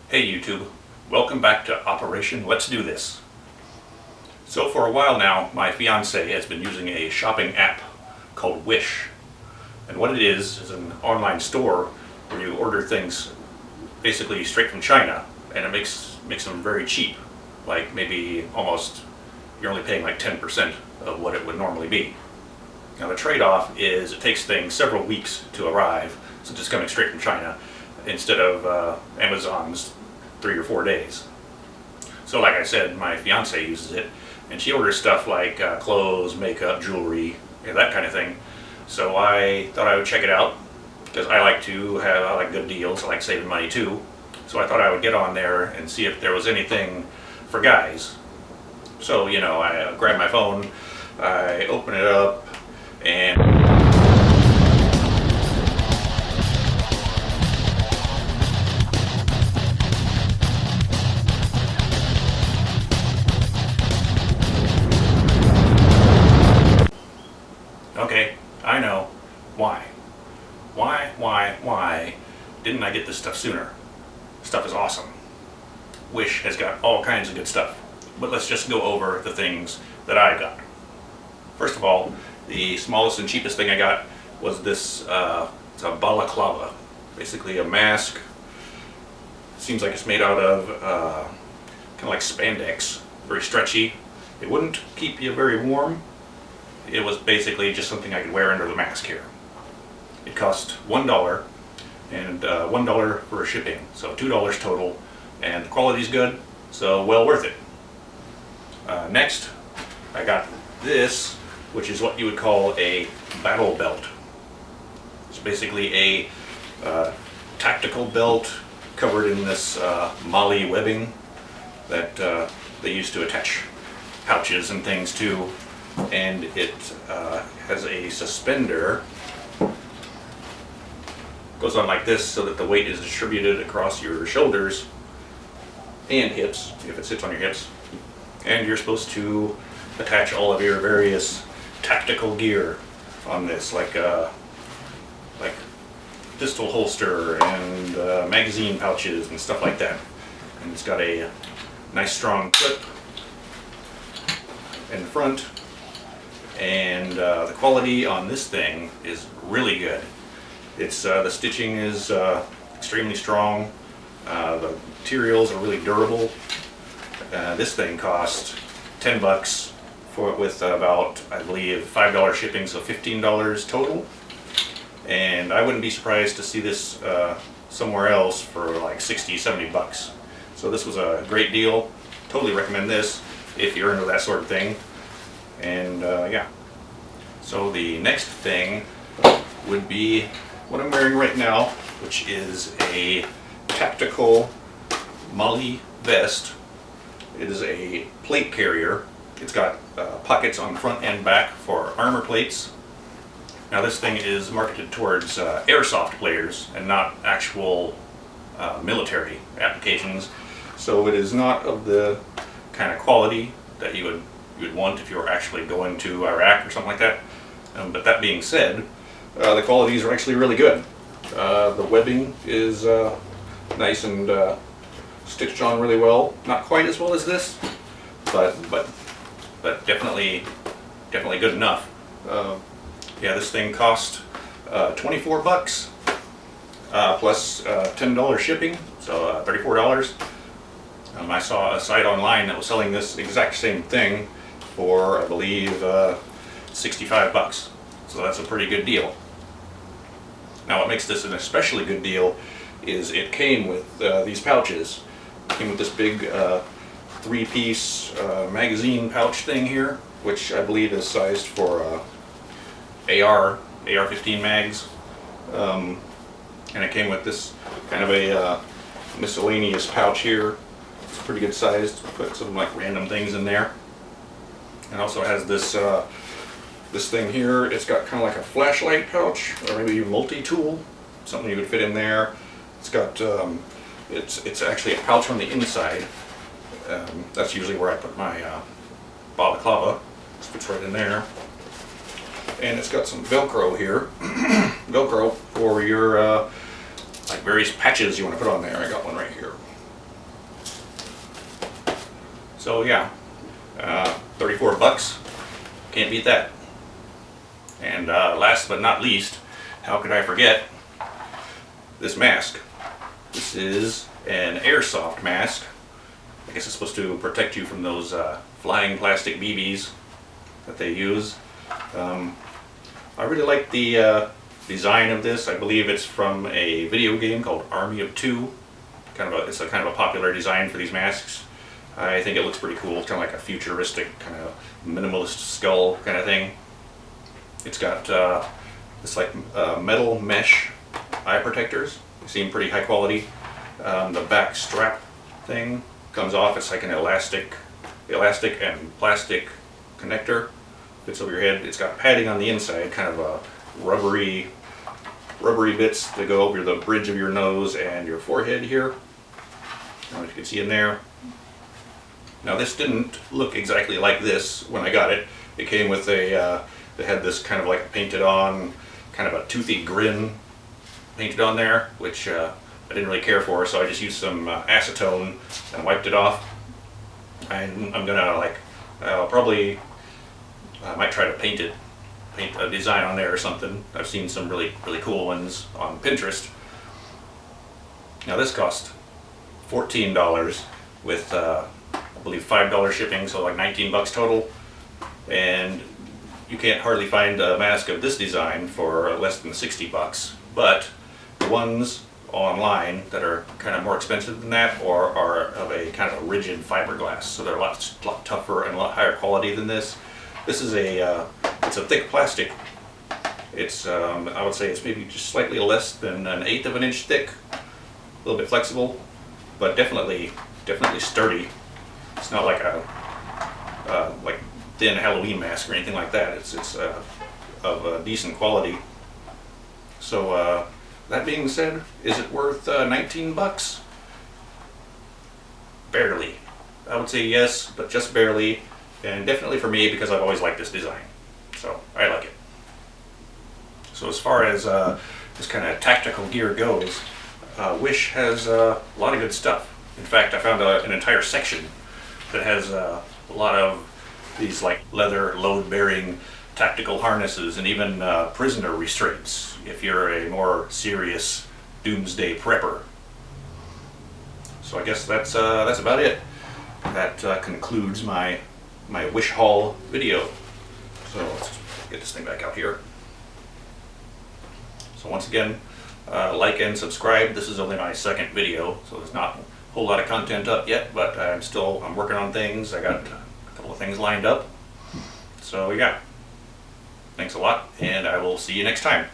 Hey YouTube, welcome back to Operation Let's Do This. So for a while now, my fiance has been using a shopping app called Wish. And what it is an online store where you order things basically straight from China, and it makes them very cheap. Like maybe almost, you're only paying like 10% of what it would normally be. Now the trade-off is it takes things several weeks to arrive, since it's coming straight from China, instead of Amazon's 3 or 4 days. So like I said, my fiance uses it, and she orders stuff like clothes, makeup, jewelry, that kind of thing. So I thought I would check it out, because I like good deals, I like saving money too. So I thought I would get on there and see if there was anything for guys. So, I grab my phone, I open it up, and okay, I know. Why? Why didn't I get this stuff sooner? Stuff is awesome. Wish has got all kinds of good stuff. But let's just go over the things that I got. First of all, the smallest and cheapest thing I got was this, it's a balaclava. Basically a mask. Seems like it's made out of kind of like spandex. Very stretchy. It wouldn't keep you very warm. It was basically just something I could wear under the mask here. It cost $1 and $1 for shipping, so $2 total, and the quality's good, so well worth it. Next, I got this, which is what you would call a battle belt. It's basically a tactical belt covered in this MOLLE webbing that they used to attach pouches and things to. And it has a suspender. Goes on like this so that the weight is distributed across your shoulders and hips, if it sits on your hips. And you're supposed to attach all of your various tactical gear on this, like pistol holster and magazine pouches and stuff like that. And it's got a nice strong clip in the front. And the quality on this thing is really good. It's the stitching is extremely strong. The materials are really durable. This thing cost $10 with about, I believe, $5 shipping, so $15 total. And I wouldn't be surprised to see this somewhere else for like 60, 70 bucks. So this was a great deal. Totally recommend this if you're into that sort of thing. And yeah, so the next thing would be what I'm wearing right now, which is a tactical MOLLE vest. It is a plate carrier. It's got pockets on front and back for armor plates. Now this thing is marketed towards airsoft players and not actual military applications, so it is not of the kind of quality that you would want if you were actually going to Iraq or something like that. But that being said, the qualities are actually really good. The webbing is nice and stitched on really well. Not quite as well as this, but definitely good enough. Yeah, this thing cost 24 bucks plus $10 shipping, so $34. I saw a site online that was selling this exact same thing for, I believe, 65 bucks. So that's a pretty good deal. Now what makes this an especially good deal is it came with these pouches. It came with this big 3-piece magazine pouch thing here, which I believe is sized for AR-15 mags. And it came with this kind of a miscellaneous pouch here. It's pretty good sized, put some like random things in there. And also has this this thing here. It's got kind of like a flashlight pouch, or maybe a multi-tool, something you would fit in there. It's got it's actually a pouch on the inside. That's usually where I put my balaclava. It fits right in there. And it's got some Velcro here. Velcro for your like various patches you want to put on there. I got one right here. So yeah, 34 bucks, can't beat that. And last but not least, how could I forget this mask? This is an airsoft mask. I guess it's supposed to protect you from those flying plastic BBs that they use. I really like the design of this. I believe it's from a video game called Army of Two. It's a kind of a popular design for these masks. I think it looks pretty cool. It's kind of like a futuristic, kind of minimalist skull kind of thing. It's got this like metal mesh eye protectors. They seem pretty high quality. The back strap thing comes off. It's like an elastic and plastic connector. Fits over your head. It's got padding on the inside, kind of a rubbery bits that go over the bridge of your nose and your forehead here. I don't know if you can see in there. Now this didn't look exactly like this when I got it. It came with a, it had this kind of like painted on, kind of a toothy grin painted on there, which I didn't really care for, so I just used some acetone and wiped it off. And I'm gonna like, I might try to paint a design on there or something. I've seen some really cool ones on Pinterest. Now this cost $14 with I believe $5 shipping, so like 19 bucks total. And you can't hardly find a mask of this design for less than 60 bucks. But the ones online that are kind of more expensive than that or are of a kind of a rigid fiberglass, so they're a lot tougher and a lot higher quality than this. This is it's a thick plastic. It's I would say it's maybe just slightly less than an 1/8 of an inch thick, a little bit flexible, but definitely sturdy. It's not like a like thin Halloween mask or anything like that. It's of a decent quality. So that being said, is it worth 19 bucks? Barely. I would say yes, but just barely. And definitely for me, because I've always liked this design. So I like it. So as far as this kind of tactical gear goes, Wish has a lot of good stuff. In fact, I found an entire section that has a lot of these like leather load-bearing tactical harnesses and even prisoner restraints if you're a more serious doomsday prepper. So I guess that's about it. That concludes my Wish haul video. So let's get this thing back out here. So once again, like and subscribe. This is only my second video, so there's not a whole lot of content up yet, but I'm working on things. I got a couple of things lined up. So yeah, thanks a lot, and I will see you next time.